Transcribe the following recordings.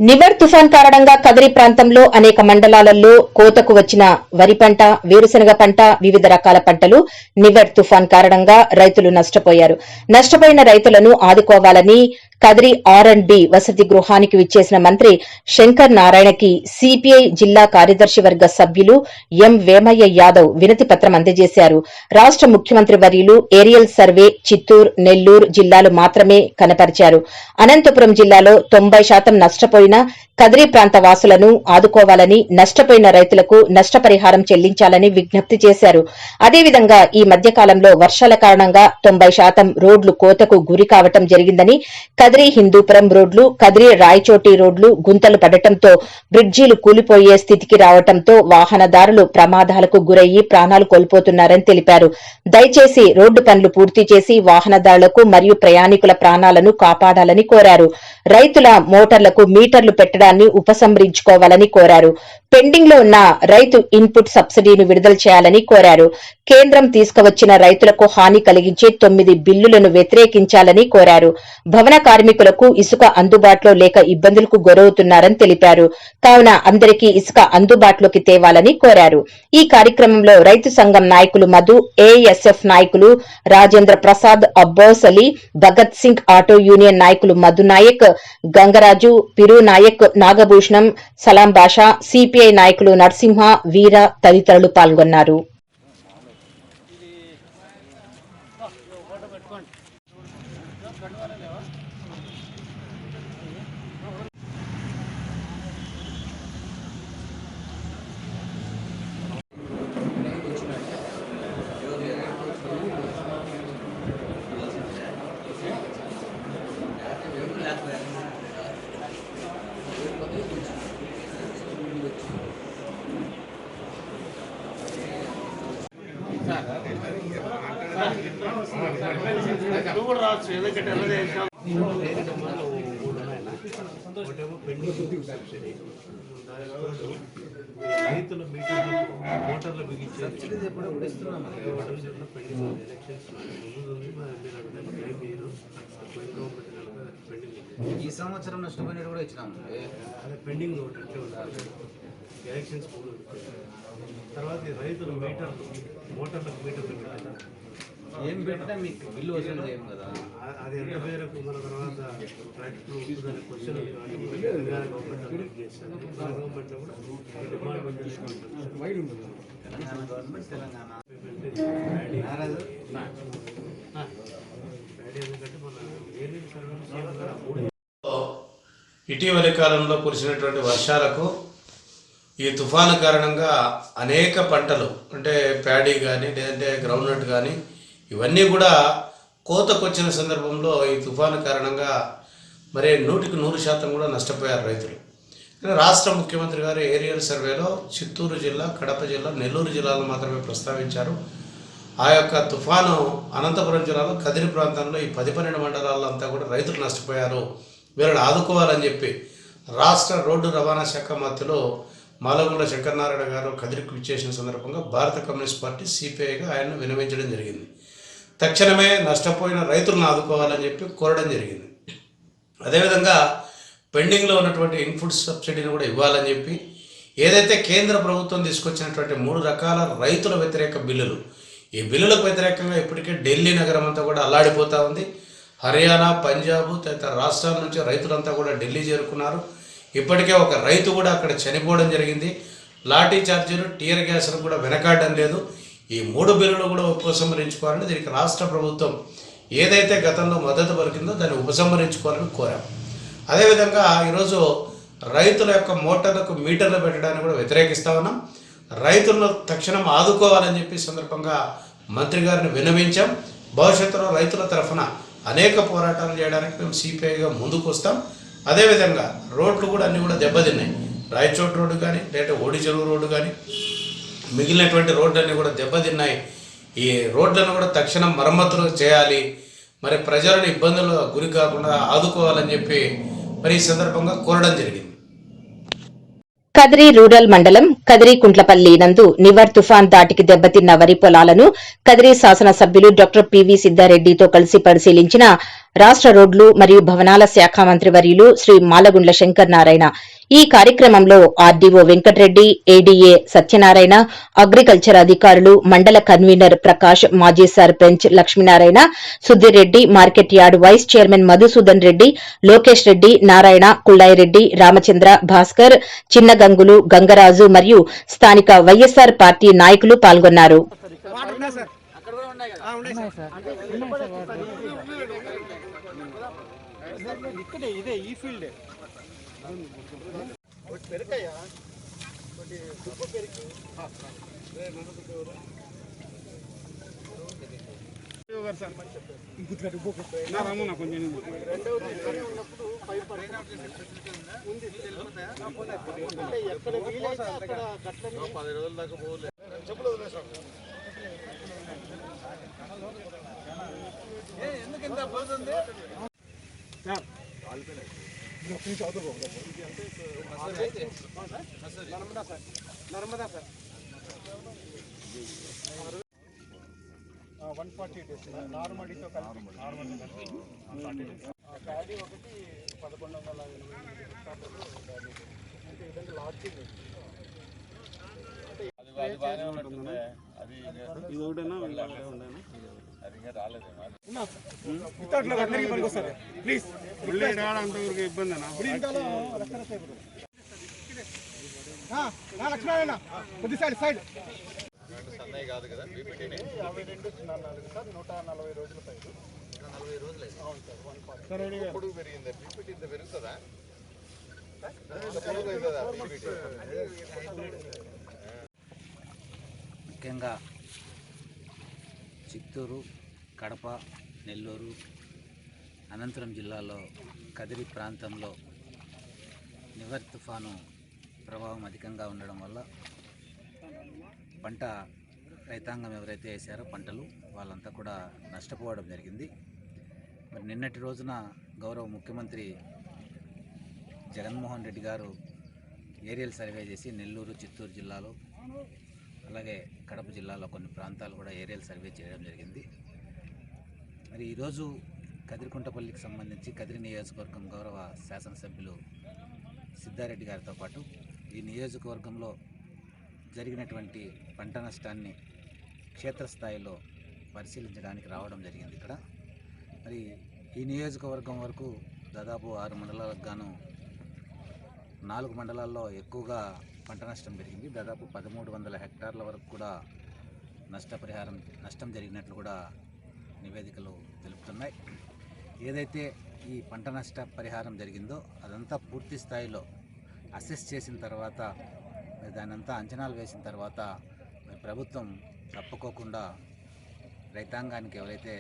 నివర్ తుఫాన్ కారణంగా కదిరి ప్రాంతంలో అనేక మండలాలలో కోతకు వచ్చిన వరి పంట, వేరుశనగ పంట, వివిధ రకాల పంటలు నివర్ తుఫాన్ కారణంగా రైతులు నష్టపోయారు. నష్టపోయిన రైతులను ఆదుకోవాలని కదిరి R&B వసతి గృహానికి విచ్చేసిన మంత్రి శంకర్ నారాయణకి సిపిఐ జిల్లా కార్యదర్శి వర్గ సభ్యులు ఎం వేమయ్య యాదవ్ వినతి పత్రం అందజేశారు. రాష్ట ముఖ్యమంత్రి వర్యులు ఏరియల్ సర్వే చిత్తూరు, నెల్లూరు జిల్లాలు మాత్రమే కనపరిచారు. అనంతపురం జిల్లాలో 90% నష్టపోయిన కదిరి ప్రాంత వాసులను ఆదుకోవాలని, నష్టపోయిన రైతులకు నష్టపరిహారం చెల్లించాలని విజ్ఞప్తి చేశారు. అదేవిధంగా ఈ మధ్యకాలంలో వర్షాల కారణంగా 90% రోడ్లు కోతకు గురి కావటం జరిగిందని, కదిరి హిందూపురం రోడ్లు, కదిరి రాయచోటి రోడ్లు గుంతలు పడటంతో బ్రిడ్జీలు కూలిపోయే స్థితికి రావడంతో వాహనదారులు ప్రమాదాలకు గురయ్యి ప్రాణాలు కోల్పోతున్నారని తెలిపారు. దయచేసి రోడ్డు పనులు పూర్తి చేసి వాహనదారులకు మరియు ప్రయాణికుల ప్రాణాలను కాపాడాలని కోరారు. రైతుల మోటార్లకు మీటర్లు పెట్టడాన్ని ఉపసంహరించుకోవాలని కోరారు. పెండింగ్ లో ఉన్న రైతు ఇన్పుట్ సబ్సిడీని విడుదల చేయాలని కోరారు. కేంద్రం తీసుకువచ్చిన రైతులకు హాని కలిగించే 9 బిల్లులను వ్యతిరేకించాలని కోరారు. భవన కార్మికులకు ఇసుక అందుబాటులో లేక ఇబ్బందులకు గురవుతున్నారని తెలిపారు. కావున అందరికీ ఇసుక అందుబాటులోకి తేవాలని కోరారు. ఈ కార్యక్రమంలో రైతు సంఘం నాయకులు మధు, ఏఎస్ఎఫ్ నాయకులు రాజేంద్ర ప్రసాద్, అబ్బాస్ అలీ, భగత్ సింగ్ ఆటో యూనియన్ నాయకులు మధు నాయక్, గంగరాజు, పిరు నాయక్, నాగభూషణం, సలాం బాషా, సిపిఐ నాయకులు నరసింహ, వీర తదితరులు పాల్గొన్నారు. రైతుల మీటింగ్ మోటార్లు బిగించి ఈ సంవత్సరం నష్టపోయిన కూడా ఇచ్చినాము. అదే పెండింగ్ ఎలక్షన్స్ తర్వాత రైతుల మోటార్లకు మీటర్లు పెట్టారు. ఏం పెట్టినా మీకు బిల్లు వసూలు చేయం కదా. అది ఎంత పేరకు మన తర్వాత ట్రాక్టర్ క్వశ్చన్ గవర్నమెంట్ చేస్తారు. గవర్నమెంట్లో కూడా డిపార్ట్మెంట్ తెలంగాణ గవర్నమెంట్ తెలంగాణ ఎందుకంటే మన ఏరియల్ సర్వే ఇటీవలి కాలంలో కురిసినటువంటి వర్షాలకు ఈ తుఫాను కారణంగా అనేక పంటలు అంటే ప్యాడీ కానీ లేదంటే గ్రౌండ్నట్ కానీ ఇవన్నీ కూడా కోతకొచ్చిన సందర్భంలో ఈ తుఫాను కారణంగా మరి 100% కూడా నష్టపోయారు రైతులు. రాష్ట్ర ముఖ్యమంత్రి గారు ఏరియల్ సర్వేలో చిత్తూరు జిల్లా, కడప జిల్లా, నెల్లూరు జిల్లాలు మాత్రమే ప్రస్తావించారు. ఆ యొక్క తుఫాను అనంతపురం జిల్లాలో కదిరి ప్రాంతంలో ఈ 10-12 మండలాల్లో అంతా కూడా రైతులు నష్టపోయారు, వీళ్ళని ఆదుకోవాలని చెప్పి రాష్ట్ర రోడ్డు రవాణా శాఖ మంత్రులు మాలగుండ్ల శంకరనారాయణ గారు కదిరికి విచ్చేసిన సందర్భంగా భారత కమ్యూనిస్ట్ పార్టీ సిపిఐగా ఆయన్ను విన్నవించడం జరిగింది. తక్షణమే నష్టపోయిన రైతులను ఆదుకోవాలని చెప్పి కోరడం జరిగింది. అదేవిధంగా పెండింగ్లో ఉన్నటువంటి ఇన్పుట్ సబ్సిడీని కూడా ఇవ్వాలని చెప్పి ఏదైతే కేంద్ర ప్రభుత్వం తీసుకొచ్చినటువంటి 3 రకాల రైతుల వ్యతిరేక బిల్లులు, ఈ బిల్లులకు వ్యతిరేకంగా ఇప్పటికే ఢిల్లీ నగరం అంతా కూడా అల్లాడిపోతూ ఉంది. హర్యానా, పంజాబ్ తదితర రాష్ట్రాల నుంచి రైతులంతా కూడా ఢిల్లీ చేరుకున్నారు. ఇప్పటికే ఒక రైతు కూడా అక్కడ చనిపోవడం జరిగింది. లాఠీ చార్జీలు, టీయర్ గ్యాస్ను కూడా వెనకాడడం లేదు. ఈ 3 బిల్లులు కూడా ఉపసంహరించుకోవాలని, దీనికి రాష్ట్ర ప్రభుత్వం ఏదైతే గతంలో మద్దతు పలికిందో దాన్ని ఉపసంహరించుకోవాలని కోరాం. అదేవిధంగా ఈరోజు రైతుల యొక్క మోటార్లకు మీటర్లు పెట్టడానికి కూడా వ్యతిరేకిస్తూ ఉన్నాం. రైతులను తక్షణం ఆదుకోవాలని చెప్పి సందర్భంగా మంత్రి గారిని విన్నవించాం. భవిష్యత్తులో రైతుల తరఫున అనేక పోరాటాలు చేయడానికి మేము సిపిఐగా ముందుకు వస్తాం. అదేవిధంగా రోడ్లు కూడా అన్నీ కూడా దెబ్బతిన్నాయి. రాయచోటి రోడ్డు కానీ లేదా ఓడి చెరువు రోడ్డు కానీ మిగిలినటువంటి రోడ్లన్నీ కూడా దెబ్బతిన్నాయి. ఈ రోడ్లను కూడా తక్షణం మరమ్మతులు చేయాలి, మరి ప్రజలను ఇబ్బందులు గురి కాకుండా ఆదుకోవాలని చెప్పి మరి ఈ సందర్భంగా కోరడం జరిగింది. కదిరి రూరల్ మండలం కదిరి కుంట్లపల్లి నందు నివర్ తుఫాన్ దాటికి దెబ్బతిన్న వరి పొలాలను కదిరి శాసనసభ్యులు డాక్టర్ పివి సిద్దారెడ్డితో కలిసి పరిశీలించిన రాష్ట రోడ్లు మరియు భవనాల శాఖ మంత్రివర్యులు శ్రీ మాలగుండ్ల శంకర్ నారాయణ. ఈ కార్యక్రమంలో RDO Venkatareddy, ADA Satyanarayana, agriculture అధికారులు, మండల కన్వీనర్ ప్రకాష్, మాజీ sarpanch Lakshminarayana, Sudheer Reddy, market yard vice chairman Madhusudan Reddy, Lokesh Reddy, Narayana, Kullayireddy, Ramachandra, Bhaskar, Chinnagangulu, Gangaraju మరియు స్థానిక వైఎస్సార్ పార్టీ నాయకులు పాల్గొన్నారు. ముఖ్యంగా చిత్తూరు, కడప, నెల్లూరు, అనంతపురం జిల్లాలో కదిరి ప్రాంతంలో నివర్ తుఫాను ప్రభావం అధికంగా ఉండడం వల్ల పంట రైతాంగం ఎవరైతే వేసారో పంటలు వాళ్ళంతా కూడా నష్టపోవడం జరిగింది. మరి నిన్నటి రోజున గౌరవ ముఖ్యమంత్రి జగన్మోహన్ రెడ్డి గారు ఏరియల్ సర్వే చేసి నెల్లూరు, చిత్తూరు జిల్లాలో అలాగే కడప జిల్లాలో కొన్ని ప్రాంతాలు కూడా ఏరియల్ సర్వే చేయడం జరిగింది. మరి ఈరోజు కదిరికుంటపల్లికి సంబంధించి కదిరి నియోజకవర్గం గౌరవ శాసనసభ్యులు సిద్ధారెడ్డి గారితో పాటు ఈ నియోజకవర్గంలో జరిగినటువంటి పంట నష్టాన్ని క్షేత్రస్థాయిలో పరిశీలించడానికి రావడం జరిగింది. ఇక్కడ మరి ఈ నియోజకవర్గం వరకు దాదాపు 6 మండలాలకు గాను 4 మండలాల్లో ఎక్కువగా పంట నష్టం జరిగింది. దాదాపు 1300 హెక్టార్ల వరకు కూడా నష్టం జరిగినట్లు కూడా నివేదికలు తెలుపుతున్నాయి. ఏదైతే ఈ పంట నష్ట పరిహారం జరిగిందో అదంతా పూర్తి స్థాయిలో అసెస్ చేసిన తర్వాత దానంతా అంచనాలు వేసిన తర్వాత ప్రభుత్వం తప్పుకోకుండా రైతాంగానికి ఎవరైతే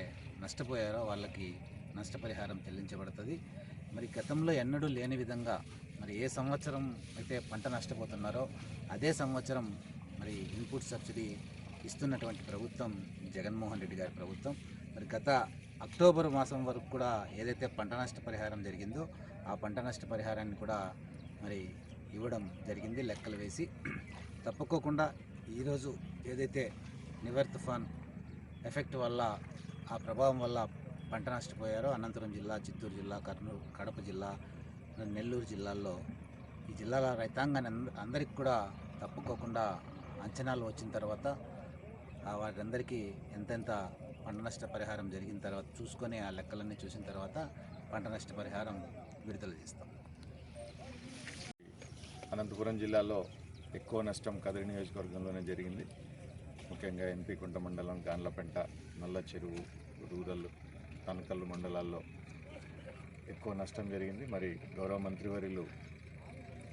నష్టపోయారో వాళ్ళకి నష్టపరిహారం చెల్లించబడుతుంది. మరి గతంలో ఎన్నడూ లేని విధంగా మరి ఏ సంవత్సరం అయితే పంట నష్టపోతున్నారో అదే సంవత్సరం మరి ఇన్పుట్ సబ్సిడీ ఇస్తున్నటువంటి ప్రభుత్వం జగన్మోహన్ రెడ్డి గారి ప్రభుత్వం. మరి గత అక్టోబర్ మాసం వరకు కూడా ఏదైతే పంట నష్ట పరిహారం జరిగిందో ఆ పంట నష్ట పరిహారాన్ని కూడా మరి ఇవ్వడం జరిగింది లెక్కలు వేసి. తప్పుకోకుండా ఈరోజు ఏదైతే నివర్ తుఫాన్ ఎఫెక్ట్ వల్ల ఆ ప్రభావం వల్ల పంట నష్టపోయారో అనంతపురం జిల్లా, చిత్తూరు జిల్లా, కర్నూలు, కడప జిల్లా, నెల్లూరు జిల్లాల్లో ఈ జిల్లాల రైతాంగాన్ని అందరికీ కూడా తప్పుకోకుండా అంచనాలు వచ్చిన తర్వాత వారందరికీ ఎంతెంత పంట నష్ట పరిహారం జరిగిన తర్వాత చూసుకొని ఆ లెక్కలన్నీ చూసిన తర్వాత పంట నష్ట పరిహారం విడుదల చేస్తాం. అనంతపురం జిల్లాలో ఎక్కువ నష్టం కదిరి నియోజకవర్గంలోనే జరిగింది. ముఖ్యంగా ఎన్పి కుంట మండలం, గాన్లపెంట, నల్ల చెరువు, రూరల్, తనకల్లు మండలాల్లో ఎక్కువ నష్టం జరిగింది. మరి గౌరవ మంత్రివర్యులు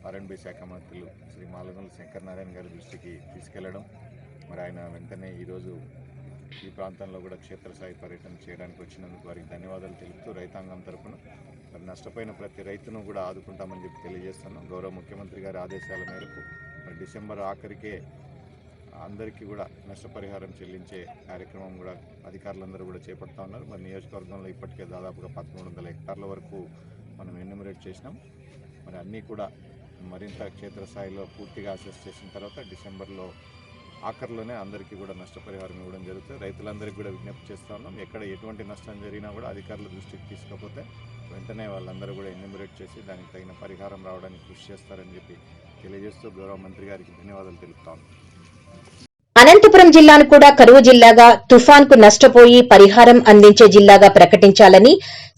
ఆర్ఎండ్బి శాఖ మంత్రులు శ్రీ మాలగుండ్ల శంకర్ నారాయణ గారి దృష్టికి తీసుకెళ్లడం, మరి ఆయన వెంటనే ఈరోజు ఈ ప్రాంతంలో కూడా క్షేత్రస్థాయి పర్యటన చేయడానికి వచ్చినందుకు వారికి ధన్యవాదాలు తెలుపుతూ రైతాంగం తరఫున మరి నష్టపోయిన ప్రతి రైతును కూడా ఆదుకుంటామని చెప్పి తెలియజేస్తున్నాం. గౌరవ ముఖ్యమంత్రి గారి ఆదేశాల మేరకు మరి డిసెంబర్ ఆఖరికే అందరికీ కూడా నష్టపరిహారం చెల్లించే కార్యక్రమం కూడా అధికారులందరూ కూడా చేపడతా ఉన్నారు. మరి నియోజకవర్గంలో ఇప్పటికే దాదాపుగా 1300 హెక్టార్ల వరకు మనం ఎన్యూమరేట్ చేసినాం. మరి అన్నీ కూడా మరింత క్షేత్రస్థాయిలో పూర్తిగా అసెస్ చేసిన తర్వాత డిసెంబర్లో ఆఖరిలోనే అందరికీ కూడా నష్టపరిహారం ఇవ్వడం జరుగుతుంది. రైతులందరికీ కూడా విజ్ఞప్తి చేస్తూ ఉన్నాం, ఎక్కడ ఎటువంటి నష్టం జరిగినా కూడా అధికారుల దృష్టికి తీసుకపోతే వెంటనే వాళ్ళందరూ కూడా ఎన్యూమరేట్ చేసి దానికి తగిన పరిహారం రావడానికి కృషి చేస్తారని చెప్పి తెలియజేస్తూ గౌరవ మంత్రి గారికి ధన్యవాదాలు తెలుపుతాను. అనంతపురం జిల్లాను కూడా కరువు జిల్లాగా తుఫాన్కు నష్టపోయి పరిహారం అందించే జిల్లాగా ప్రకటించాలని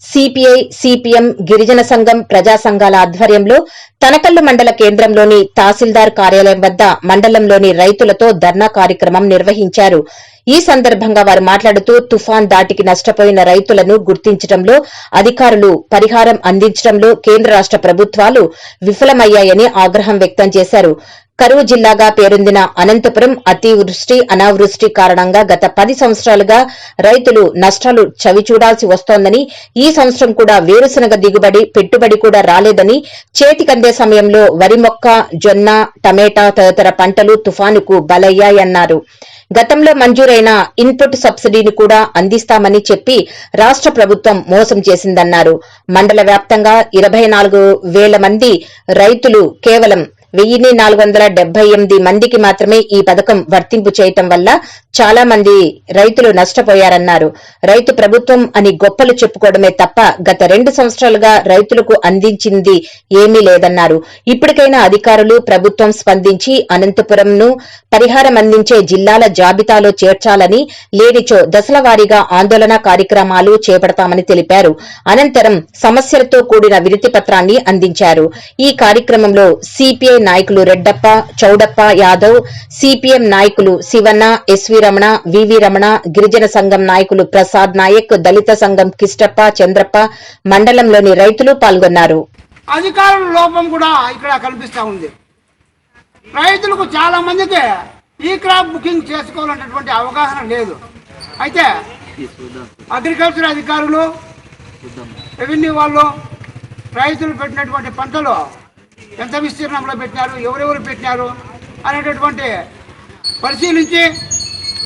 సిపిఐ, సిపిఎం, గిరిజన సంఘం, ప్రజా సంఘాల ఆధ్వర్యంలో తనకల్లు మండల కేంద్రంలోని తహసీల్దార్ కార్యాలయం వద్ద మండలంలోని రైతులతో ధర్నా కార్యక్రమం నిర్వహించారు. ఈ సందర్భంగా వారు మాట్లాడుతూ తుఫాన్ దాటికి నష్టపోయిన రైతులను గుర్తించడంలో, అధికారులు పరిహారం అందించడంలో కేంద్ర రాష్ట ప్రభుత్వాలు విఫలమయ్యాయని ఆగ్రహం వ్యక్తం చేశారు. కరువు జిల్లాగా పేరొందిన అనంతపురం అతివృష్టి, అనావృష్టి కారణంగా గత 10 సంవత్సరాలుగా రైతులు నష్టాలు చవిచూడాల్సి వస్తోందని, ఈ సంవత్సరం కూడా వేరుశనగ దిగుబడి, పెట్టుబడి కూడా రాలేదని, చేతికందే సమయంలో వరి మొక్క, జొన్న, టమేటా తదితర పంటలు తుఫానుకు బలయ్యాయన్నారు. గతంలో మంజూరైన ఇన్పుట్ సబ్సిడీని కూడా అందిస్తామని చెప్పి రాష్ట ప్రభుత్వం మోసం చేసిందన్నారు. మండల వ్యాప్తంగా 24,000 మంది రైతులు కేవలం 1,478 మందికి మాత్రమే ఈ పథకం వర్తింపు చేయటం వల్ల చాలా మంది రైతులు నష్టపోయారన్నారు. రైతు ప్రభుత్వం అని గొప్పలు చెప్పుకోవడమే తప్ప గత 2 సంవత్సరాలుగా రైతులకు అందించింది ఏమీ లేదన్నారు. ఇప్పటికైనా అధికారులు, ప్రభుత్వం స్పందించి అనంతపురంను పరిహారం అందించే జిల్లాల జాబితాలో చేర్చాలని, లేనిచో దశల వారీగా ఆందోళన కార్యక్రమాలు చేపడతామని తెలిపారు. అనంతరం సమస్యలతో కూడిన వినతి పత్రాన్ని అందించారు. ఈ కార్యక్రమంలో సిపిఐ నాయకులు రెడ్డప్ప, చౌడప్ప యాదవ్, సిపిఎం నాయకులు శివన్న, ఎస్వి రమణ, వివి రమణ, గిరిజన సంఘం నాయకులు ప్రసాద్ నాయక్, దళిత సంఘం కిష్టప్ప, చంద్రప్ప, మండలంలోని రైతులు పాల్గొన్నారు. అధికారుల లోపం కూడా ఇక్కడ కనిపిస్తా ఉంది. రైతులకు చాలా మందికి ఈ క్రాప్ బుకింగ్ చేసుకోవాలనేటువంటి అవగాహన లేదు. అయితే అగ్రికల్చర్ అధికారులు, రెవెన్యూ వాళ్ళు రైతులు పెట్టినటువంటి పంటలు ఎంత విస్తీర్ణంలో పెట్టినారు, ఎవరెవరు పెట్టినారు అనేటటువంటి పరిశీలించి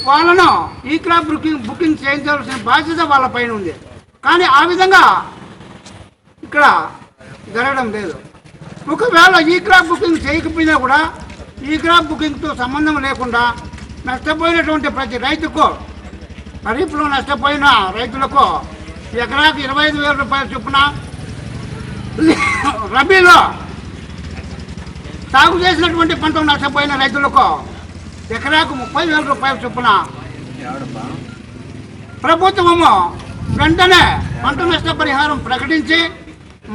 వాళ్ళను ఈ క్రాప్ బుకింగ్ చేయించాల్సిన బాధ్యత వాళ్ళ పైన ఉంది. కానీ ఆ విధంగా ఇక్కడ జరగడం లేదు. ఒకవేళ ఈ క్రాప్ బుకింగ్ చేయకపోయినా కూడా ఈ క్రాప్ బుకింగ్తో సంబంధం లేకుండా నష్టపోయినటువంటి ప్రతి రైతుకు, ఖరీఫ్లో నష్టపోయిన రైతులకు ఎకరాకు 25,000 రూపాయల చొప్పున, రబీలో సాగు చేసినటువంటి పంట నష్టపోయిన రైతులకు ఎకరాకు 30,000 రూపాయల చొప్పున ప్రభుత్వము వెంటనే పంట నష్ట పరిహారం ప్రకటించి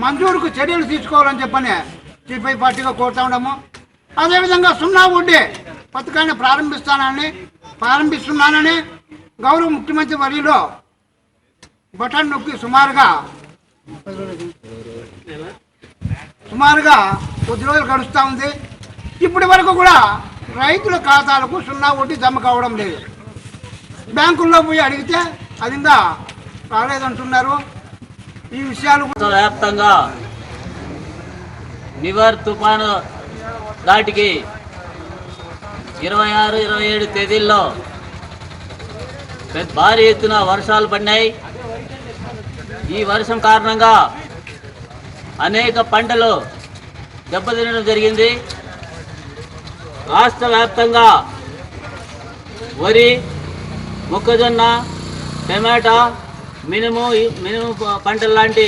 మంజూరుకు చర్యలు తీసుకోవాలని చెప్పని సిపిఐ పార్టీగా కోరుతా ఉన్నాము. అదేవిధంగా 0 వడ్డీ పథకాన్ని ప్రారంభిస్తున్నానని గౌరవ ముఖ్యమంత్రి వర్యులు బటన్ నొక్కి సుమారుగా కొద్ది రోజులు గడుస్తూ ఉంది. ఇప్పటి వరకు కూడా రైతుల ఖాతాలకు 0 వడ్డీ జమ కావడం లేదు. బ్యాంకుల్లో పోయి అడిగితే అది ఇంకా రాలేదంటున్నారు. ఈ విషయాలు వ్యాప్తంగా నివర్ తుఫాను దాటికి 26, 27 తేదీల్లో భారీ ఎత్తున వర్షాలు పడినాయి. ఈ వర్షం కారణంగా అనేక పంటలు దెబ్బతినడం జరిగింది. రాష్ట్ర వ్యాప్తంగా వరి, మొక్కజొన్న, టమాటా, మినుము పంటలు లాంటి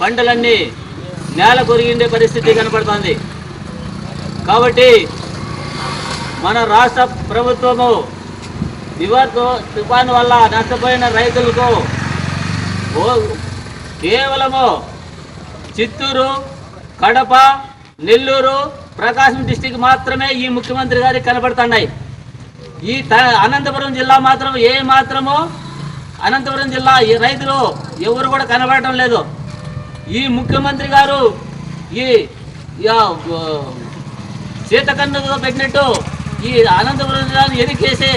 పంటలన్నీ నేల కొరిగిండే పరిస్థితి కనపడుతుంది. కాబట్టి మన రాష్ట్ర ప్రభుత్వము నివర్ తుఫాను వల్ల నష్టపోయిన రైతులకు కేవలము చిత్తూరు, కడప, నెల్లూరు, ప్రకాశం డిస్టిక్ మాత్రమే ఈ ముఖ్యమంత్రి గారికి కనబడుతున్నాయి. ఈ అనంతపురం జిల్లా మాత్రం అనంతపురం జిల్లా ఈ రైతులు ఎవరు కూడా కనబడటం లేదు. ఈ ముఖ్యమంత్రి గారు ఈ చేతకన్నుగా పెట్టినట్టు ఈ అనంతపురం జిల్లాను ఎదికేసి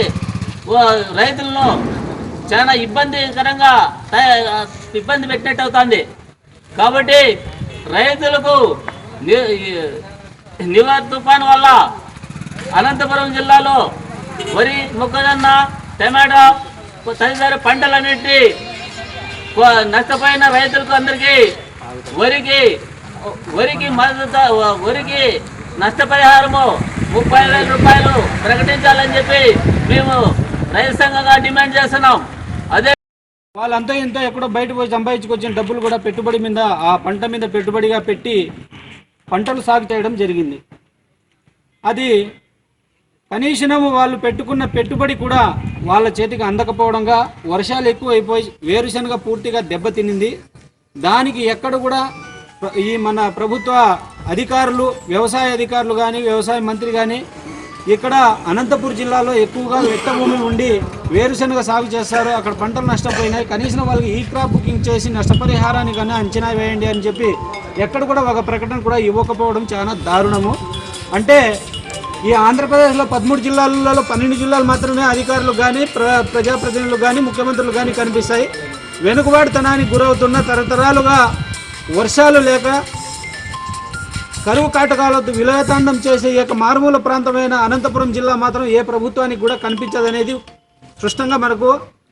రైతులను చాలా ఇబ్బందికరంగా ఇబ్బంది పెట్టినట్టు అవుతుంది. కాబట్టి రైతులకు నివర్ తుఫాను వల్ల అనంతపురం జిల్లాలో వరి, మొక్కజొన్న, టమాటా తదితర పంటలన్నింటి నష్టపోయిన రైతులకు అందరికీ వరికి మద్దతు, వరికి నష్టపరిహారము 30,000 రూపాయలు ప్రకటించాలని చెప్పి మేము రైతు సంఘంగా డిమాండ్ చేస్తున్నాం. అదే వాళ్ళంతా ఇంత ఎక్కడో బయట పోయి సంపాదించుకొచ్చిన డబ్బులు కూడా పెట్టుబడి మీద ఆ పంట మీద పెట్టుబడిగా పెట్టి పంటలు సాగు చేయడం జరిగింది. అది కనీసం వాళ్ళు పెట్టుకున్న పెట్టుబడి కూడా వాళ్ళ చేతికి అందకపోవడంగా వర్షాలు ఎక్కువైపోయి వేరుశనగ పూర్తిగా దెబ్బతినింది. దానికి ఎక్కడ కూడా ఈ మన ప్రభుత్వ అధికారులు, వ్యవసాయ అధికారులు కానీ, వ్యవసాయ మంత్రి కానీ ఇక్కడ అనంతపురం జిల్లాలో ఎక్కువగా వెట్ట భూములు ఉండి వేరుశనగ సాగు చేస్తారు, అక్కడ పంటలు నష్టపోయినాయి, కనీసం వాళ్ళకి ఈ క్రాప్ బుకింగ్ చేసి నష్టపరిహారాన్ని కానీ అంచనా వేయండి అని చెప్పి ఎక్కడ కూడా ఒక ప్రకటన కూడా ఇవ్వకపోవడం చాలా దారుణము. అంటే ఈ ఆంధ్రప్రదేశ్లో 13 జిల్లాలలో 12 జిల్లాలు మాత్రమే అధికారులు కానీ, ప్రజాప్రతినిధులు కానీ, ముఖ్యమంత్రులు కానీ కనిపిస్తాయి. వెనుకబాటుతనానికి గురవుతున్న తరతరాలుగా వర్షాలు లేక కరువు కాటకాలతో విలయతాండం చేసే ఏక మారుమూల ప్రాంతమైన అనంతపురం జిల్లా మాత్రం ఏ ప్రభుత్వానికి కూడా కనిపించదనేది స్పష్టంగా మనకు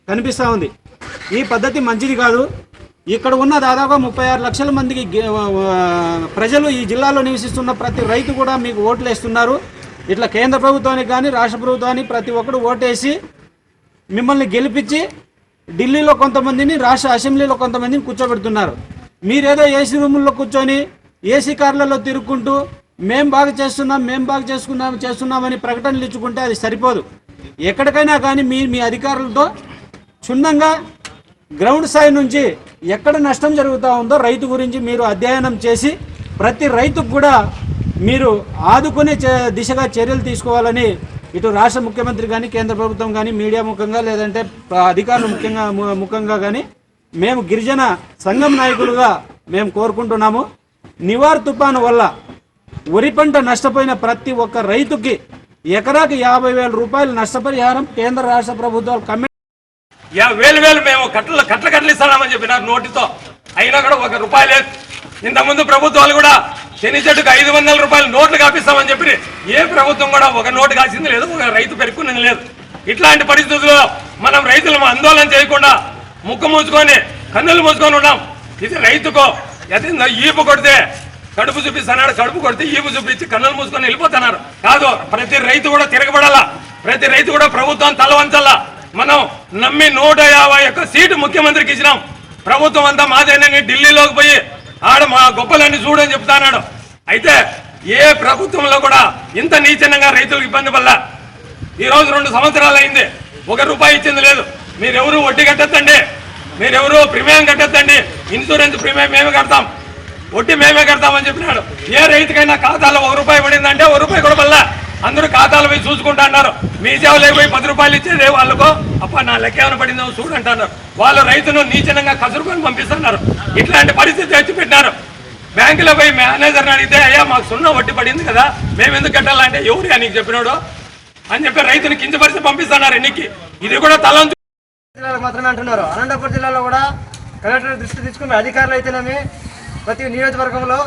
కనిపిస్తూ ఉంది. ఈ పద్ధతి మంచిది కాదు. ఇక్కడ ఉన్న దాదాపు 36 లక్షల మందికి ప్రజలు ఈ జిల్లాలో నివసిస్తున్న ప్రతి రైతు కూడా మీకు ఓట్లు వేస్తున్నారు. ఇట్లా కేంద్ర ప్రభుత్వానికి కానీ, రాష్ట్ర ప్రభుత్వానికి ప్రతి ఒక్కరు ఓటేసి మిమ్మల్ని గెలిపించి ఢిల్లీలో కొంతమందిని, రాష్ట్ర అసెంబ్లీలో కొంతమందిని కూర్చోబెడుతున్నారు. మీరేదో ఏసీ రూముల్లో కూర్చొని ఏసీ కార్లలో తిరుక్కుంటూ మేం బాగా చేస్తున్నామని ప్రకటనలు ఇచ్చుకుంటే అది సరిపోదు. ఎక్కడికైనా కానీ మీ అధికారులతో క్షుణ్ణంగా గ్రౌండ్ స్థాయి నుంచి ఎక్కడ నష్టం జరుగుతూ ఉందో రైతు గురించి మీరు అధ్యయనం చేసి ప్రతి రైతుకు కూడా మీరు ఆదుకునే దిశగా చర్యలు తీసుకోవాలని ఇటు రాష్ట్ర ముఖ్యమంత్రి కానీ, కేంద్ర ప్రభుత్వం కానీ, మీడియా ముఖంగా లేదంటే అధికారులు ముఖంగా కానీ మేము గిరిజన సంఘం నాయకులుగా మేము కోరుకుంటున్నాము. నివార్ తుఫాను వల్ల వరి పంట నష్టపోయిన ప్రతి ఒక్క రైతుకి ఎకరాకి 50,000 రూపాయలు నష్టపరిహారం కేంద్ర రాష్ట్ర ప్రభుత్వాలు వేలు మేము కట్టలు ఇస్తామని చెప్పినారు నోటితో. అయినా కూడా 1 రూపాయి లేదు. ఇంతకుముందు ప్రభుత్వాలు కూడా శని చెట్టుకు 500 రూపాయలు నోట్లు కాపిస్తామని చెప్పి ఏ ప్రభుత్వం కూడా ఒక నోటు కాసింది లేదు, ఒక రైతు పెరుక్కున్నది లేదు. ఇట్లాంటి పరిస్థితుల్లో మనం రైతులు ఆందోళన చేయకుండా ముక్కు మూసుకొని కన్నులు మూసుకొని ఉన్నాం. ఇది రైతుకో ఈపు కొడితే కడుపు చూపిస్తున్నాడు, కడుపు కొడితే ఈపు చూపించి కన్నులు మూసుకొని వెళ్ళిపోతున్నారు. కాదు, ప్రతి రైతు కూడా తిరగబడాలా, ప్రతి రైతు కూడా ప్రభుత్వం తల వంచాలా. మనం నమ్మి 151 సీటు ముఖ్యమంత్రికి ఇచ్చినాం. ప్రభుత్వం అంతా మాదేనని ఢిల్లీలోకి పోయి ఆడ మా గొప్పలన్నీ చూడని చెప్తాన్నాడు. అయితే ఏ ప్రభుత్వంలో కూడా ఇంత నీచనంగా రైతులకు ఇబ్బంది వల్ల ఈరోజు 2 సంవత్సరాలు అయింది, 1 రూపాయి ఇచ్చింది లేదు. మీరెవరు వడ్డీ కట్టద్దండి, మీరెవరు ప్రీమియం కట్టద్దండి, ఇన్సూరెన్స్ ప్రీమియం మేమే కడతాం, వడ్డీ మేమే కడతామని చెప్పినాడు. ఏ రైతుకైనా ఖాతాలో 1 రూపాయి పడిందంటే 1 రూపాయి కూడా మళ్ళా అందరూ ఖాతాలు పోయి చూసుకుంటా అన్నారు. మీ సేవలకు పోయి 10 రూపాయలు ఇచ్చేదే వాళ్ళకు అప్ప నా లెక్క ఏమైనా పడిందో చూడంటున్నారు. వాళ్ళు రైతును నీచనంగా కసురుకొని పంపిస్తున్నారు. ఇట్లాంటి పరిస్థితి తెచ్చిపెట్టినారు. బ్యాంకులో పోయి మేనేజర్ని అడిగితే అయ్యా మాకు 0 వడ్డీ పడింది కదా, మేము ఎందుకు కట్టాలంటే ఎవరు నీకు చెప్పినాడు అని చెప్పి రైతుని కించపరిచి పంపిస్తున్నారు ఎన్నికి. ఇది కూడా తలంచు జిల్లాలో మాత్రమే అంటున్నారు. అనంతపురం జిల్లాలో కూడా కలెక్టర్ దృష్టి తీసుకున్న అధికారులు అయితేనేమి ప్రతి నియోజకవర్గంలో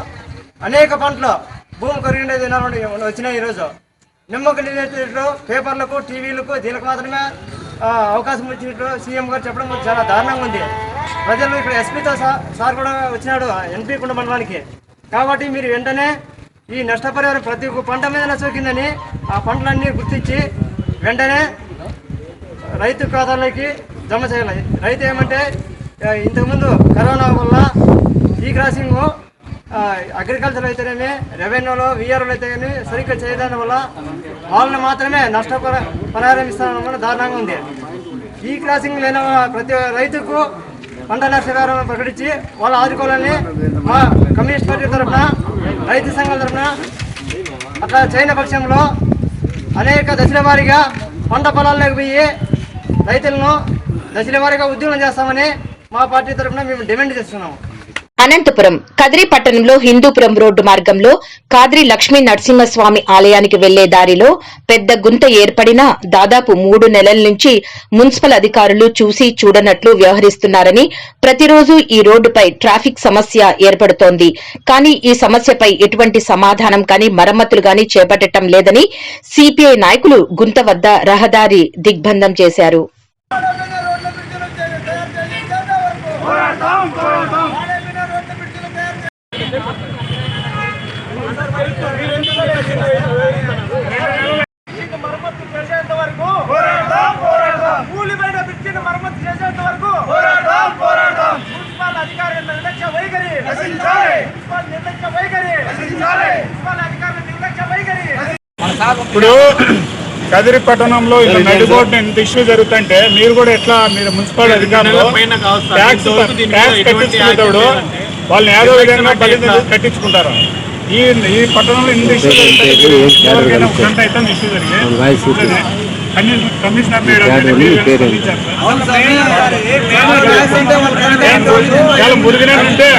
అనేక పంటలు భూమి కొరిగిండేది వచ్చినాయి. ఈరోజు నిమ్మక నియోజకవర్గంలో పేపర్లకు, టీవీలకు దీనికి మాత్రమే అవకాశం ఇచ్చినట్లు సీఎం గారు చెప్పడం చాలా దారుణంగా ఉంది. ప్రజలు ఇక్కడ ఎస్పీతో సార్ కూడా వచ్చినాడు ఎన్పీ కుంట మండలానికి. కాబట్టి మీరు వెంటనే ఈ నష్టపరిహారం ప్రతి ఒక్క పంట మీద నష్టపోయిందని ఆ పంటలన్నీ గుర్తించి వెంటనే రైతు ఖాతాలోకి జమ చేయాలి. రైతు ఏమంటే ఇంతకుముందు కరోనా వల్ల ఈ క్రాసింగ్ అగ్రికల్చర్ అయితేనేమి, రెవెన్యూలో వీఆర్ఓలు అయితేనేమి సరిగ్గా చేయడం వల్ల వాళ్ళని మాత్రమే నష్టపరిహారం ఇస్తానన్న దారుణంగా ఉంది. ఈ క్రాసింగ్ లేని ప్రతి రైతుకు పంట నష్టపరిహారం ప్రకటించి వాళ్ళు ఆదుకోవాలని మా కమ్యూనిస్ట్ పార్టీ తరఫున, రైతు సంఘాల తరఫున అట్లా చేయని పక్షంలో అనేక దశల వారీగా పంట పొలాల్లోకి పోయి రైతులను దశల వారీగా ఉద్యోగం చేస్తామని మా పార్టీ తరఫున మేము డిమాండ్ చేస్తున్నాము. అనంతపురం కదిరి పట్టణంలో హిందూపురం రోడ్డు మార్గంలో కాద్రి లక్ష్మీ నరసింహస్వామి ఆలయానికి వెళ్లే దారిలో పెద్ద గుంత ఏర్పడినా దాదాపు 3 నెలల నుంచి మున్సిపల్ అధికారులు చూసి చూడనట్లు వ్యవహరిస్తున్నారని, ప్రతిరోజు ఈ రోడ్డుపై ట్రాఫిక్ సమస్య ఏర్పడుతోంది. కానీ ఈ సమస్యపై ఎటువంటి సమాధానం కానీ మరమ్మతులు కానీ చేపట్టడం లేదని సిపిఐ నాయకులు గుంత వద్ద రహదారి దిగ్బంధం చేశారు. ఇప్పుడు కదిరి పట్టణంలో ఇలా నడిబోర్డు ఇంత ఇష్యూ జరుగుతుంటే మీరు కూడా ఎట్లా మీరు మున్సిపల్ అధికారులు ట్యాక్స్ కట్టించుకునేటప్పుడు వాళ్ళని ఏదో విధంగా కట్టించుకుంటారు. ఈ పట్టణంలో ఇంత ఇష్యూ జరుగుతాయి గంట అయితే ఇష్యూ జరిగింది. కమిషనర్ చాలా మురిగినట్టుంటే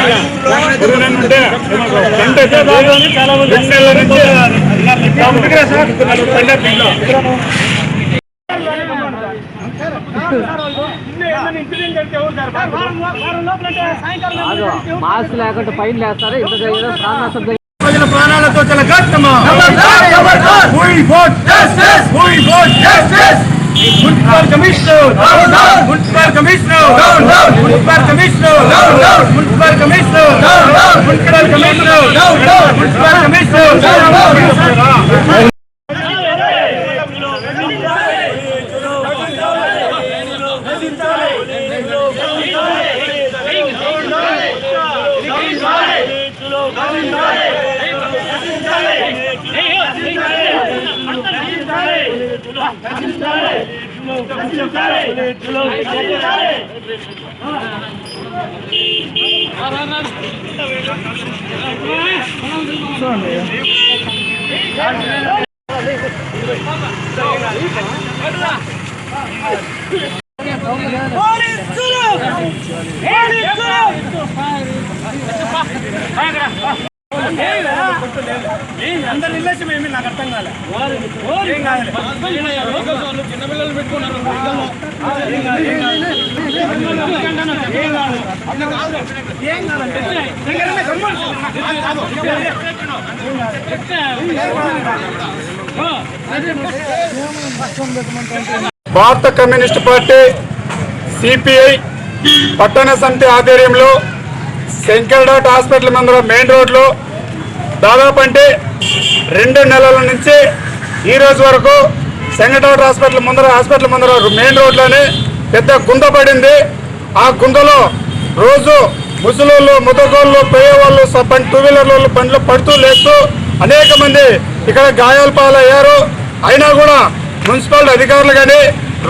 గంట అయితే 2 నెలల నుంచి మాస్క్ లేకుంటే ఫైన్ లేస్తారు. ప్రజల ప్రాణాలతో చాలా ఘట్టమా municipal commissioner municipal commissioner municipal commissioner municipal commissioner municipal commissioner municipal commissioner అందరు రిలేషన్ ఏమి నాకు అర్థం కాలే. చిన్నపిల్లలు పెట్టుకున్నారు. భారత కమ్యూనిస్ట్ పార్టీ సిపిఐ పట్టణ సమితి ఆధ్వర్యంలో శంకర్ఘాట్ హాస్పిటల్ ముందర మెయిన్ రోడ్లో దాదాపు అంటే 2 నెలల నుంచి ఈ రోజు వరకు శంకర్ఘాట్ హాస్పిటల్ ముందర మెయిన్ రోడ్లోనే పెద్ద గుంత పడింది. ఆ గుంతలో రోజు ముసలోళ్ళు ముతగోళ్ళు పోయేవాళ్ళు 2 వీలర్ల బండ్లు పడుతూ లేస్తూ అనేక మంది ఇక్కడ గాయాల పాలయ్యారు. అయినా కూడా మున్సిపల్ అధికారులు కానీ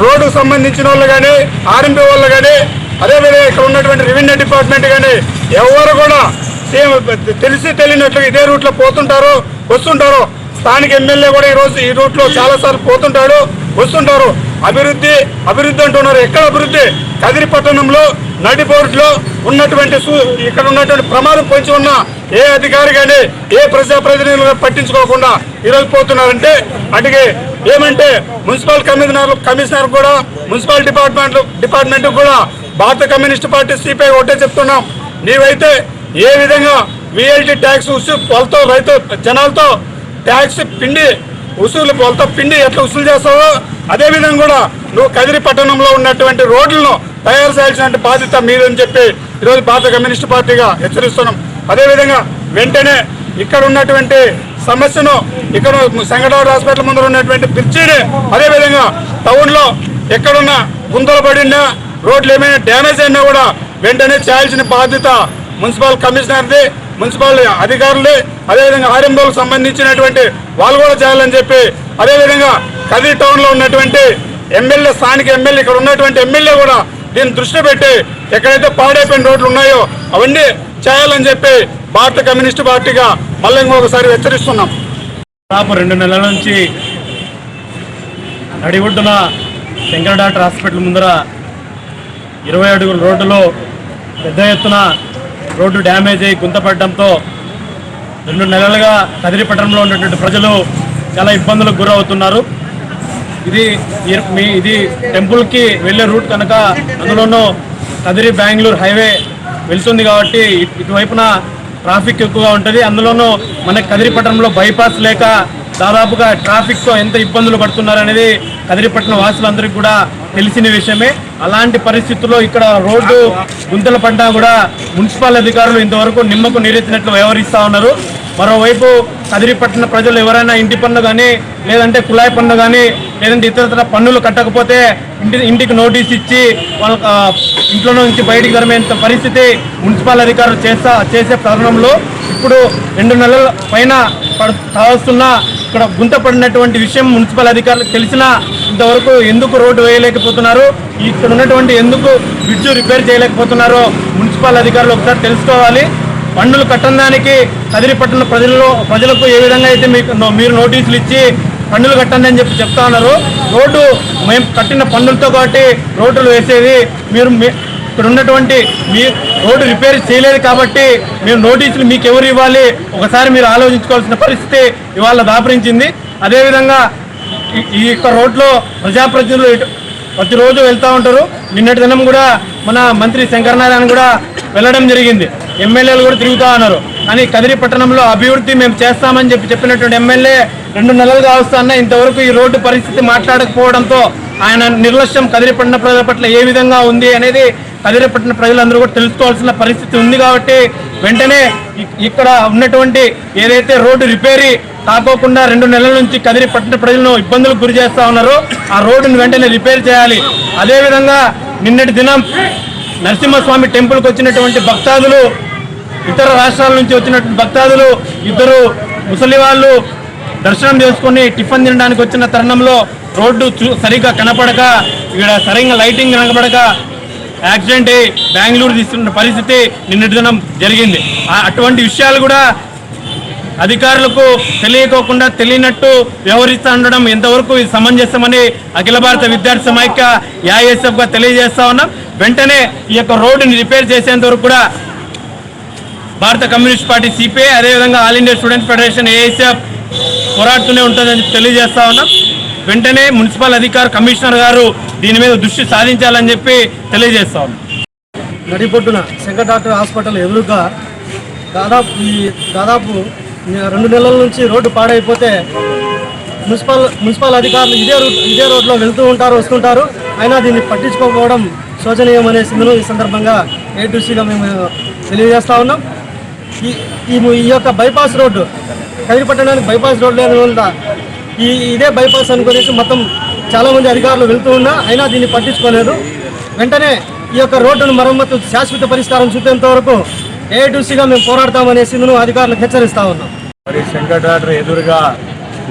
రోడ్డుకు సంబంధించిన వాళ్ళు కానీ ఆర్ఎంపీ వాళ్ళు కానీ అదేవిధంగా ఇక్కడ ఉన్నటువంటి రెవెన్యూ డిపార్ట్మెంట్ కానీ ఎవరు కూడా తెలిసి తెలియనట్లుగా ఇదే రూట్లో పోతుంటారు వస్తుంటారు. స్థానిక ఎమ్మెల్యే కూడా ఈ రూట్లో చాలాసార్లు పోతుంటాడు వస్తుంటారు. అభివృద్ధి అంటున్నారు. ఎక్కడ అభివృద్ధి? కదిరి పట్టణంలో నడిబోర్డులో ఉన్నటువంటి ఇక్కడ ఉన్నటువంటి ప్రమాదం పొంచి ఉన్న ఏ అధికారి కానీ ఏ ప్రజాప్రతినిధులు పట్టించుకోకుండా ఈరోజు పోతున్నారంటే అటుగే ఏమంటే మున్సిపల్ కమిషనర్ కూడా మున్సిపల్ డిపార్ట్మెంట్ కూడా భారత కమ్యూనిస్ట్ పార్టీ సిపిఐ ఒకటే చెప్తున్నాం. నీవైతే ఏ విధంగా విఎల్టీ ట్యాక్స్ వాళ్ళతో రైతు జనాలతో ట్యాక్స్ పిండి వాళ్ళతో పిండి ఎట్లా వసూలు చేస్తావో అదేవిధంగా కూడా నువ్వు కదిరి పట్టణంలో ఉన్నటువంటి రోడ్లను తయారు చేయాల్సిన బాధ్యత మీదని చెప్పి ఈరోజు భారత కమ్యూనిస్ట్ పార్టీగా హెచ్చరిస్తున్నాం. అదేవిధంగా వెంటనే ఇక్కడ ఉన్నటువంటి సమస్యను ఇక్కడ శంకర్ఘాట్ హాస్పిటల్ ముందర ఉన్నటువంటి బ్రిడ్జిని అదేవిధంగా టౌన్లో ఎక్కడున్న గుంతలు పడినా రోడ్లు ఏమైనా డ్యామేజ్ అయినా కూడా వెంటనే చేయాల్సిన బాధ్యత మున్సిపల్ కమిషనర్ది, మున్సిపల్ అధికారులే, అదేవిధంగా ఆర్ఎంఓలకు సంబంధించినటువంటి వాళ్ళు కూడా చేయాలని చెప్పి అదేవిధంగా కదిరి టౌన్లో ఉన్నటువంటి ఎమ్మెల్యే స్థానిక ఎమ్మెల్యే ఇక్కడ ఉన్నటువంటి ఎమ్మెల్యే కూడా దీన్ని దృష్టి పెట్టి ఎక్కడైతే పాడైపోయిన రోడ్లు ఉన్నాయో అవన్నీ చేయాలని చెప్పి భారత కమ్యూనిస్ట్ పార్టీగా మళ్ళీ ఇంకొకసారి హెచ్చరిస్తున్నాం. దాదాపు 2 నెలల నుంచి నడిబొడ్డున శంకర్ఘాట్ హాస్పిటల్ ముందర 20 అడుగుల రోడ్డులో పెద్ద ఎత్తున రోడ్డు డ్యామేజ్ అయ్యి గుంతపడడంతో 2 నెలలుగా కదిరి పట్టణంలో ఉన్నటువంటి ప్రజలు చాలా ఇబ్బందులకు గురవుతున్నారు. ఇది టెంపుల్కి వెళ్ళే రూట్ కనుక అందులోనూ కదిరి బెంగళూరు హైవే వెళ్తుంది కాబట్టి ఇటువైపున ట్రాఫిక్ ఎక్కువగా ఉంటుంది. అందులోనూ మనకి కదిరి పట్టణంలో బైపాస్ లేక దాదాపుగా ట్రాఫిక్తో ఎంత ఇబ్బందులు పడుతున్నారనేది కదిరిపట్నం వాసులందరికీ కూడా తెలిసిన విషయమే. అలాంటి పరిస్థితుల్లో ఇక్కడ రోడ్డు గుంతలు పడ్డా కూడా మున్సిపల్ అధికారులు ఇంతవరకు నిమ్మకు నీరెత్తినట్లు వ్యవహరిస్తూ ఉన్నారు. మరోవైపు కదిరిపట్నం ప్రజలు ఎవరైనా ఇంటి పన్ను కానీ లేదంటే కుళాయి పన్ను కానీ లేదంటే ఇతర పన్నులు కట్టకపోతే ఇంటికి నోటీస్ ఇచ్చి వాళ్ళ ఇంట్లో నుంచి బయటికి తరిమేంత పరిస్థితి మున్సిపల్ అధికారులు చేసే తరుణంలో ఇప్పుడు 2 నెలల పైన కావస్తున్న ఇక్కడ గుంత పడినటువంటి విషయం మున్సిపల్ అధికారులకు తెలిసినా ఇంతవరకు ఎందుకు రోడ్డు వేయలేకపోతున్నారు, ఇక్కడ ఉన్నటువంటి ఎందుకు బ్రిడ్జ్ రిపేర్ చేయలేకపోతున్నారో మున్సిపల్ అధికారులు ఒకసారి తెలుసుకోవాలి. పన్నులు కట్టడానికి కదిరి పట్టణ ప్రజలకు ఏ విధంగా అయితే మీరు నోటీసులు ఇచ్చి పన్నులు కట్టండి అని చెప్తా ఉన్నారు. రోడ్డు మేము కట్టిన పన్నులతో కాబట్టి రోడ్డులు వేసేది మీరు ఇక్కడ ఉన్నటువంటి మీ రోడ్డు రిపేర్ చేయలేదు కాబట్టి మీరు నోటీసులు మీకు ఎవరు ఇవ్వాలి, ఒకసారి మీరు ఆలోచించుకోవాల్సిన పరిస్థితి ఇవాళ దాపరించింది. అదేవిధంగా ఈ యొక్క రోడ్లో ప్రజాప్రతినిధులు ప్రతిరోజు వెళ్తూ ఉంటారు. నిన్నటి దినం కూడా మన మంత్రి శంకరనారాయణ కూడా వెళ్ళడం జరిగింది. ఎమ్మెల్యేలు కూడా తిరుగుతూ ఉన్నారు. కానీ కదిరి పట్టణంలో అభివృద్ధి మేము చేస్తామని చెప్పినటువంటి ఎమ్మెల్యే 2 నెలలుగా వస్తున్నా ఇంతవరకు ఈ రోడ్డు పరిస్థితి మాట్లాడకపోవడంతో ఆయన నిర్లక్ష్యం కదిరి పట్టణ ప్రజల పట్ల ఏ విధంగా ఉంది అనేది కదిరి పట్టణ ప్రజలందరూ కూడా తెలుసుకోవాల్సిన పరిస్థితి ఉంది. కాబట్టి వెంటనే ఇక్కడ ఉన్నటువంటి ఏదైతే రోడ్డు రిపేరీ కాకోకుండా 2 నెలల నుంచి కదిరి పట్టణ ప్రజలను ఇబ్బందులకు గురి చేస్తా ఉన్నారో ఆ రోడ్డును వెంటనే రిపేర్ చేయాలి. అదేవిధంగా నిన్నటి దినం నరసింహస్వామి టెంపుల్కి వచ్చినటువంటి భక్తాదులు, ఇతర రాష్ట్రాల నుంచి వచ్చినటువంటి భక్తాదులు, 2 ముసలి వాళ్ళు దర్శనం చేసుకుని టిఫిన్ తినడానికి వచ్చిన తరుణంలో రోడ్డు సరిగ్గా కనపడక, ఇక్కడ సరిగ్గా లైటింగ్ కనపడక యాక్సిడెంట్ అయ్యి బెంగళూరు తీసుకున్న పరిస్థితి నిన్నటి దినం జరిగింది. అటువంటి విషయాలు కూడా అధికారులకు తెలియకోకుండా తెలియనట్టు వ్యవహరిస్తూ ఉండడం ఎంతవరకు ఇది సమంజసమని అఖిల భారత విద్యార్థి సమైక్య ఏఐఎస్ఎఫ్ గా తెలియజేస్తా ఉన్నాం. వెంటనే ఈ యొక్క రోడ్డుని రిపేర్ చేసేంత వరకు కూడా భారత కమ్యూనిస్ట్ పార్టీ సిపిఐ, అదేవిధంగా all India students federation AISF పోరాడుతూనే ఉంటుందని తెలియజేస్తా ఉన్నాం. వెంటనే మున్సిపల్ అధికారి కమిషనర్ గారు దీని మీద దృష్టి సాధించాలని చెప్పి తెలియజేస్తా ఉన్నాం. నడిపొట్టున శంకర్ డాక్టర్ హాస్పిటల్ ఎదురుగా దాదాపు 2 నెలల నుంచి రోడ్డు పాడైపోతే మున్సిపల్ అధికారులు ఇదే రోడ్లో వెళ్తూ ఉంటారు, వస్తుంటారు. అయినా దీన్ని పట్టించుకోకపోవడం శోచనీయం అనేసి ఈ సందర్భంగా A2Cగా మేము తెలియజేస్తా ఉన్నాం. ఈ యొక్క బైపాస్ రోడ్డు కదిరి పట్టణానికి బైపాస్ రోడ్ లేని వల్ల ఇదే బైపాస్ అనుకునేసి మొత్తం చాలామంది అధికారులు వెళ్తూ ఉన్నా అయినా దీన్ని పట్టించుకోలేదు. వెంటనే ఈ యొక్క రోడ్డును మరమ్మతు శాశ్వత పరిష్కారం చూపేంత వరకు A2Cగా మేము పోరాడతామనేసి అధికారులకు హెచ్చరిస్తా ఉన్నాం. మరి శంకర్ డాక్టర్ ఎదురుగా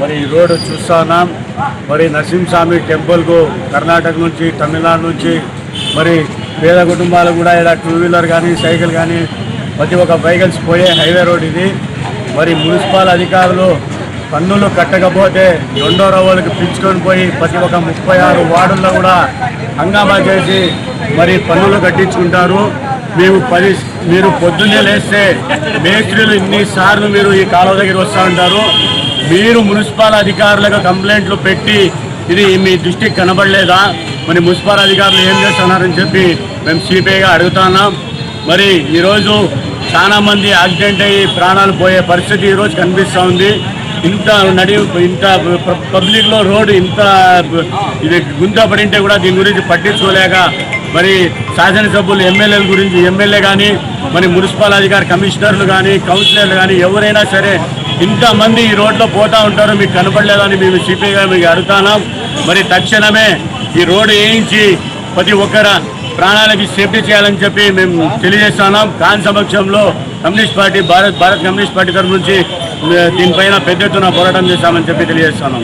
మరి ఈ రోడ్డు చూస్తా ఉన్నాం. మరి నరసింహస్వామి టెంపుల్కు కర్ణాటక నుంచి, తమిళనాడు నుంచి మరి పేద కుటుంబాలు కూడా ఇలా 2 వీలర్ కానీ, సైకిల్ కానీ ప్రతి ఒక్క వెహికల్స్ పోయే హైవే రోడ్ ఇది. మరి మున్సిపల్ అధికారులు పన్నులు కట్టకపోతే 2వ రవ్వలకు పిలుచుకొని పోయి ప్రతి ఒక్క 36 వార్డుల్లో కూడా హంగామా చేసి మరి పన్నులు కట్టించుకుంటారు. మీరు పొద్దున్నే లేస్తే మేస్త్రీలు ఇన్నిసార్లు మీరు ఈ కాలువ దగ్గర వస్తూ ఉంటారు. మీరు మున్సిపల్ అధికారులకు కంప్లైంట్లు పెట్టి ఇది మీ దృష్టికి కనబడలేదా? మరి మున్సిపల్ అధికారులు ఏం చేస్తున్నారని చెప్పి మేము సిపిఐగా అడుగుతున్నాం. మరి ఈరోజు చాలామంది యాక్సిడెంట్ అయ్యి ప్రాణాలు పోయే పరిస్థితి ఈరోజు కనిపిస్తూ ఉంది. ఇంత పబ్లిక్లో రోడ్డు ఇది గుంత పడింటే కూడా దీని గురించి పట్టించుకోలేక మరి శాసనసభ్యులు ఎమ్మెల్యే కానీ మరి మున్సిపల్ అధికారి కమిషనర్లు కానీ కౌన్సిలర్లు కానీ ఎవరైనా సరే ఇంతమంది ఈ రోడ్లో పోతూ ఉంటారు, మీకు కనపడలేదని మేము సిపిఐగా మీకు అడుగుతున్నాం. మరి తక్షణమే ఈ రోడ్డు వేయించి ప్రతి ఒక్కరు ప్రాణాలకి సేఫ్టీ చేయాలని చెప్పి మేము తెలియజేస్తున్నాం. కాని సమక్షంలో communist party Bharat communist party తరఫు నుంచి దీనిపైన పెద్ద ఎత్తున పోరాటం చేస్తామని చెప్పి తెలియజేస్తున్నాం.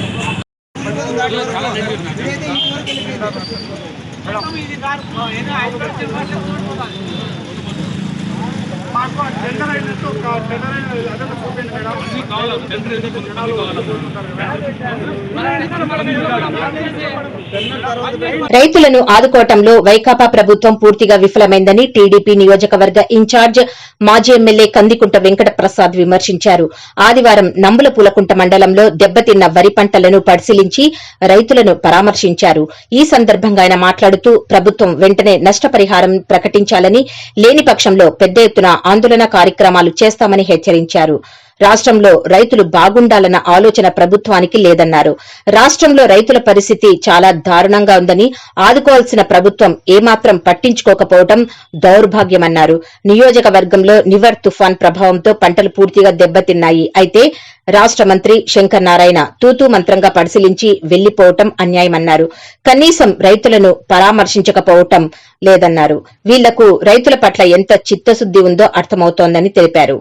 రైతులను ఆదుకోవటంలో వైకాపా ప్రభుత్వం పూర్తిగా విఫలమైందని టీడీపీ నియోజకవర్గ ఇన్ఛార్జ్ మాజీ ఎమ్మెల్యే కందికుంట వెంకట ప్రసాద్ విమర్శించారు. ఆదివారం నంబులపూలకుంట మండలంలో దెబ్బతిన్న వరి పంటలను పరిశీలించి రైతులను పరామర్శించారు. ఈ సందర్భంగా ఆయన మాట్లాడుతూ ప్రభుత్వం వెంటనే నష్టపరిహారం ప్రకటించాలని, లేని పక్షంలో పెద్ద ఎత్తున ఆందోళన కార్యక్రమాలు చేస్తామని హెచ్చరించారు. రాష్ట్రంలో రైతులు బాగుండాలన్న ఆలోచన ప్రభుత్వానికి లేదన్నారు. రాష్ట్రంలో రైతుల పరిస్థితి చాలా దారుణంగా ఉందని, ఆదుకోవాల్సిన ప్రభుత్వం ఏమాత్రం పట్టించుకోకపోవడం దౌర్భాగ్యమన్నారు. నియోజకవర్గంలో నివర్ తుఫాన్ ప్రభావంతో పంటలు పూర్తిగా దెబ్బతిన్నాయి. అయితే రాష్ట్ర మంత్రి శంకర్ నారాయణ తూతూ మంత్రంగా పరిశీలించి వెళ్లిపోవటం అన్యాయమన్నారు. కనీసం రైతులను పరామర్శించకపోవటం లేదన్నారు. వీళ్లకు రైతుల పట్ల ఎంత చిత్తశుద్ది ఉందో అర్థమవుతోందని తెలిపారు.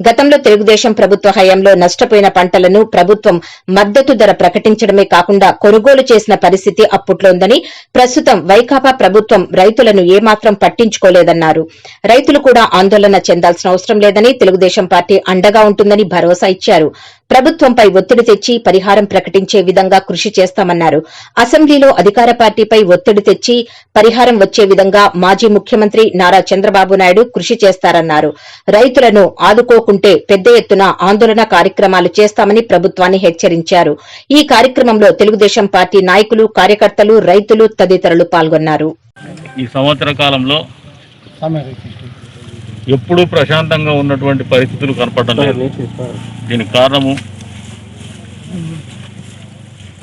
గతంలో తెలుగుదేశం ప్రభుత్వ హయాంలో నష్టపోయిన పంటలను ప్రభుత్వం మద్దతు ధర ప్రకటించడమే కాకుండా కొనుగోలు చేసిన పరిస్థితి అప్పట్లో ఉందని, ప్రస్తుతం వైకాపా ప్రభుత్వం రైతులను ఏమాత్రం పట్టించుకోలేదన్నారు. రైతులు కూడా ఆందోళన చెందాల్సిన అవసరం లేదని, తెలుగుదేశం పార్టీ అండగా ఉంటుందని భరోసా ఇచ్చారు. ప్రభుత్వంపై ఒత్తిడి తెచ్చి పరిహారం ప్రకటించే విధంగా కృషి చేస్తామన్నారు. అసెంబ్లీలో అధికార పార్టీపై ఒత్తిడి తెచ్చి పరిహారం వచ్చే విధంగా మాజీ ముఖ్యమంత్రి నారా చంద్రబాబు నాయుడు కృషి చేస్తారన్నారు. రైతులను ఆదుకోకుంటే పెద్ద ఎత్తున ఆందోళన కార్యక్రమాలు చేస్తామని ప్రభుత్వాన్ని హెచ్చరించారు. ఈ కార్యక్రమంలో తెలుగుదేశం పార్టీ నాయకులు, కార్యకర్తలు, రైతులు తదితరులు పాల్గొన్నారు. ఈ సంవత్సర కాలంలో ఎప్పుడూ ప్రశాంతంగా ఉన్నటువంటి పరిస్థితులు కనపడడం లేదు. దీనికి కారణము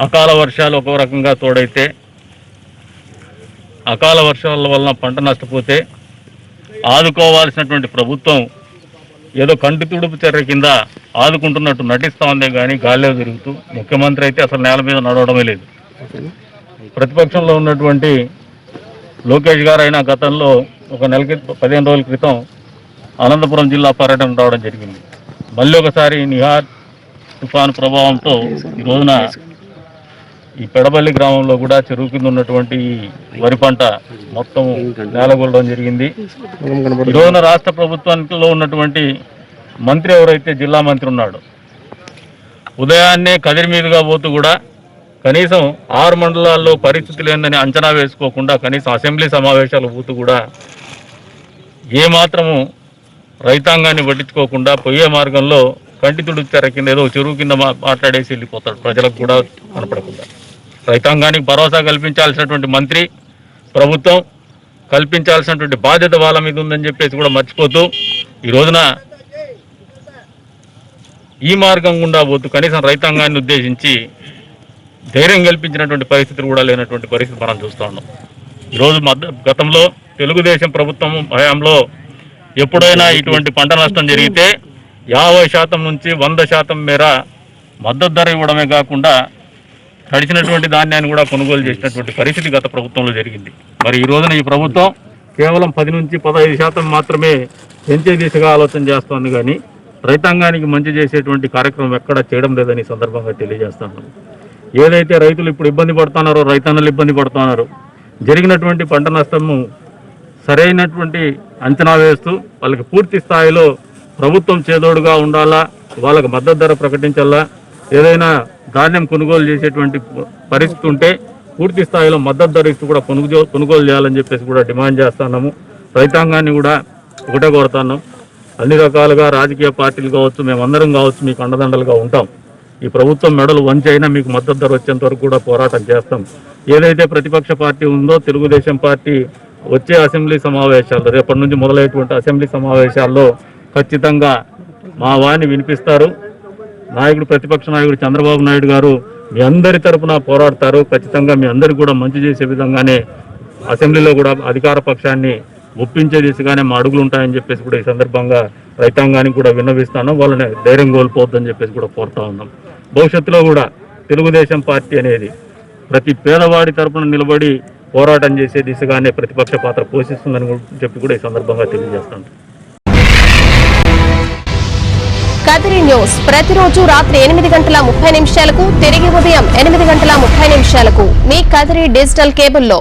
అకాల వర్షాలు ఒక రకంగా తోడైతే, అకాల వర్షాల వలన పంట నష్టపోతే ఆదుకోవాల్సినటువంటి ప్రభుత్వం ఏదో కంటి తుడుపు చర్య కింద ఆదుకుంటున్నట్టు నటిస్తూ ఉందే కానీ గాల్లో తిరుగుతూ, ముఖ్యమంత్రి అయితే అసలు నేల మీద నడవడమే లేదు. ప్రతిపక్షంలో ఉన్నటువంటి లోకేష్ గారు అయినా గతంలో ఒక 15 రోజుల క్రితం అనంతపురం జిల్లా పర్యటన రావడం జరిగింది. మళ్ళీ ఒకసారి నిహార్ తుఫాను ప్రభావంతో ఈ రోజున ఈ పెడబల్లి గ్రామంలో కూడా చెరువు కింద ఉన్నటువంటి వరి పంట మొత్తం నేలగొల్లడం జరిగింది. ఈ రోజున రాష్ట్ర ప్రభుత్వంలో ఉన్నటువంటి మంత్రి ఎవరైతే జిల్లా మంత్రి ఉన్నాడో, ఉదయాన్నే కదిరి మీదుగా పోతూ కూడా కనీసం 6 మండలాల్లో పరిస్థితి లేదని అంచనా వేసుకోకుండా కనీసం అసెంబ్లీ సమావేశాలు పోతూ కూడా ఏమాత్రము రైతాంగాన్ని పట్టించుకోకుండా పోయే మార్గంలో కంటి తుడుచార కింద ఏదో చెరువు కింద మాట్లాడేసి వెళ్ళిపోతాడు, ప్రజలకు కూడా కనపడకుండా. రైతాంగానికి భరోసా కల్పించాల్సినటువంటి మంత్రి, ప్రభుత్వం కల్పించాల్సినటువంటి బాధ్యత వాళ్ళ మీద ఉందని చెప్పేసి కూడా మర్చిపోతూ ఈ రోజున ఈ మార్గం గుండా పోతూ కనీసం రైతాంగాన్ని ఉద్దేశించి ధైర్యం కల్పించినటువంటి పరిస్థితులు కూడా లేనటువంటి పరిస్థితి మనం చూస్తూ ఉన్నాం. ఈరోజు గతంలో తెలుగుదేశం ప్రభుత్వం హయాంలో ఎప్పుడైనా ఇటువంటి పంట నష్టం జరిగితే 50% నుంచి 100% మేర మద్దతు ధర ఇవ్వడమే కాకుండా తడిచినటువంటి ధాన్యాన్ని కూడా కొనుగోలు చేసినటువంటి పరిస్థితి గత ప్రభుత్వంలో జరిగింది. మరి ఈ రోజున ఈ ప్రభుత్వం కేవలం 10 నుంచి 15% మాత్రమే పెంచే దిశగా ఆలోచన చేస్తోంది కానీ రైతాంగానికి మంచి చేసేటువంటి కార్యక్రమం ఎక్కడా చేయడం లేదని సందర్భంగా తెలియజేస్తున్నాను. ఏదైతే రైతులు ఇప్పుడు ఇబ్బంది పడుతున్నారో, రైతన్నలు ఇబ్బంది పడుతున్నారు, జరిగినటువంటి పంట నష్టము సరైనటువంటి అంచనా వేస్తూ వాళ్ళకి పూర్తి స్థాయిలో ప్రభుత్వం చేదోడుగా ఉండాలా, వాళ్ళకి మద్దతు ధర ప్రకటించాలా, ఏదైనా ధాన్యం కొనుగోలు చేసేటువంటి పరిస్థితి ఉంటే పూర్తి స్థాయిలో మద్దతు ధర ఇస్తూ కూడా కొనుగోలు చేయాలని చెప్పేసి కూడా డిమాండ్ చేస్తున్నాము. రైతాంగాన్ని కూడా ఒకటే కోరుతున్నాం, అన్ని రకాలుగా రాజకీయ పార్టీలు కావచ్చు, మేమందరం కావచ్చు మీకు అండదండలుగా ఉంటాం. ఈ ప్రభుత్వం మెడలు వంచైనా మీకు మద్దతు ధర వచ్చేంత వరకు కూడా పోరాటం చేస్తాం. ఏదైతే ప్రతిపక్ష పార్టీ ఉందో తెలుగుదేశం పార్టీ వచ్చే అసెంబ్లీ సమావేశాల్లో, రేపటి నుంచి మొదలయ్యేటువంటి అసెంబ్లీ సమావేశాల్లో ఖచ్చితంగా మా వాణి వినిపిస్తారు. ప్రతిపక్ష నాయకుడు చంద్రబాబు నాయుడు గారు మీ అందరి తరపున పోరాడతారు. ఖచ్చితంగా మీ అందరికీ కూడా మంచి చేసే విధంగానే అసెంబ్లీలో కూడా అధికార పక్షాన్ని ఒప్పించే దిశగానే మా అడుగులు ఉంటాయని చెప్పేసి కూడా ఈ సందర్భంగా రైతాంగానికి కూడా విన్నవిస్తాను. వాళ్ళని ధైర్యం కోల్పోవద్దని చెప్పేసి కూడా కోరుతా ఉన్నాం. భవిష్యత్తులో కూడా తెలుగుదేశం పార్టీ అనేది ప్రతి పేదవాడి తరపున నిలబడి పోరాటం చేసే దిశగానే ప్రతిపక్ష పాత్ర పోషిస్తుందని చెప్పి కూడా ఈ సందర్భంగా తెలియజేస్తాను. కదిరి న్యూస్ ప్రతిరోజు రాత్రి 8:30 తిరిగి ఉదయం 8 గంటల 30 మీ కదిరి డిజిటల్ కేబుల్లో.